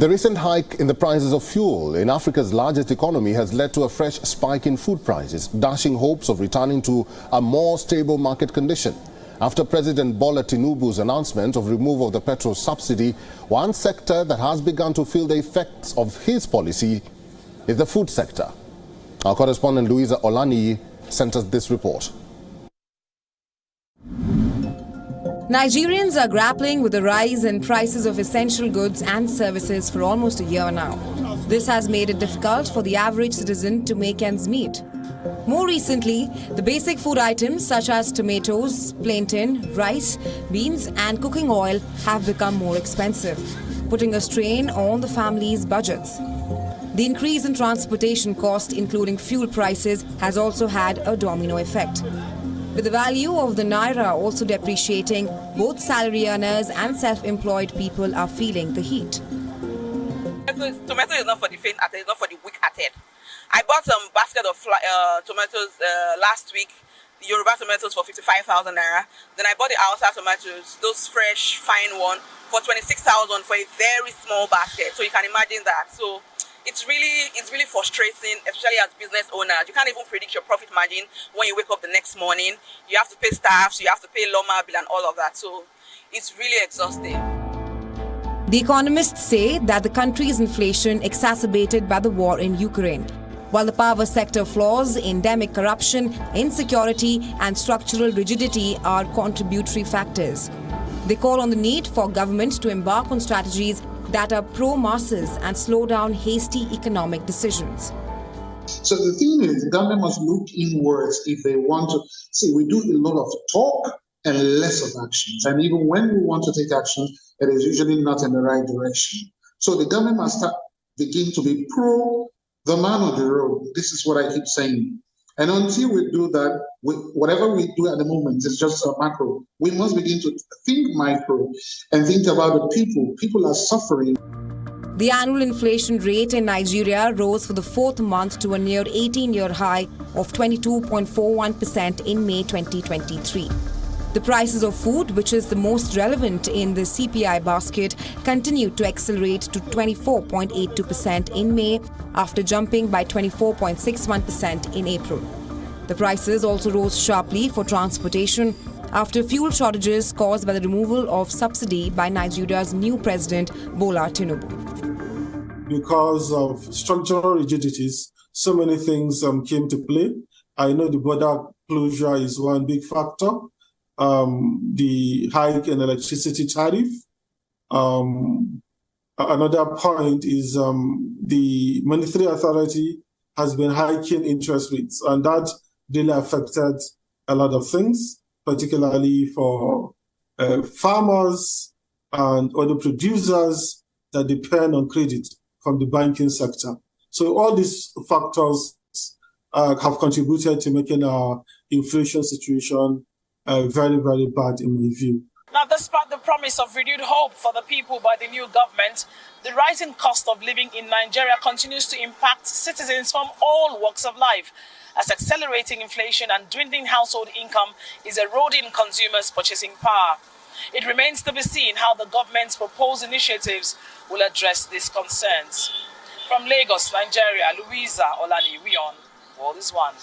The recent hike in the prices of fuel in Africa's largest economy has led to a fresh spike in food prices, dashing hopes of returning to a more stable market condition. After President Bola Tinubu's announcement of removal of the petrol subsidy, one sector that has begun to feel the effects of his policy is the food sector. Our correspondent Louisa Olani sent us this report. Nigerians are grappling with the rise in prices of essential goods and services for almost a year now. This has made it difficult for the average citizen to make ends meet. More recently, the basic food items such as tomatoes, plantain, rice, beans and cooking oil have become more expensive, putting a strain on the family's budgets. The increase in transportation cost, including fuel prices, has also had a domino effect. With the value of the naira also depreciating, both salary earners and self-employed people are feeling the heat. Tomato is not for the faint-hearted, it's not for the weak-hearted. I bought some basket of tomatoes last week, Yoruba tomatoes for 55,000 naira. Then I bought the Hausa tomatoes, those fresh, fine one, for 26,000 for a very small basket. So you can imagine that. So it's really frustrating, especially as business owners. You can't even predict your profit margin when you wake up the next morning. You have to pay staff, so you have to pay Loma bill and all of that. So it's really exhausting. The economists say that the country's inflation exacerbated by the war in Ukraine, while the power sector flaws, endemic corruption, insecurity and structural rigidity are contributory factors. They call on the need for government to embark on strategies that are pro-masses and slow down hasty economic decisions. So the thing is, the government must look inwards if they want to. See, we do a lot of talk and less of actions. And even when we want to take action, it is usually not in the right direction. So the government must begin to be pro the man on the road. This is what I keep saying. And until we do that, whatever we do at the moment is just a macro. We must begin to think micro and think about the people. People are suffering. The annual inflation rate in Nigeria rose for the fourth month to a near 18-year high of 22.41% in May 2023. The prices of food, which is the most relevant in the CPI basket, continued to accelerate to 24.82% in May after jumping by 24.61% in April. The prices also rose sharply for transportation after fuel shortages caused by the removal of subsidy by Nigeria's new president, Bola Tinubu. Because of structural rigidities, so many things came to play. I know the border closure is one big factor. The hike in electricity tariff. Another point is the monetary authority has been hiking interest rates, and that really affected a lot of things, particularly for farmers and other producers that depend on credit from the banking sector. So all these factors have contributed to making our inflation situation very, very bad in my view. Now, despite the promise of renewed hope for the people by the new government, the rising cost of living in Nigeria continues to impact citizens from all walks of life, as accelerating inflation and dwindling household income is eroding consumers' purchasing power. It remains to be seen how the government's proposed initiatives will address these concerns. From Lagos, Nigeria, Louisa Olani, WION, World is One.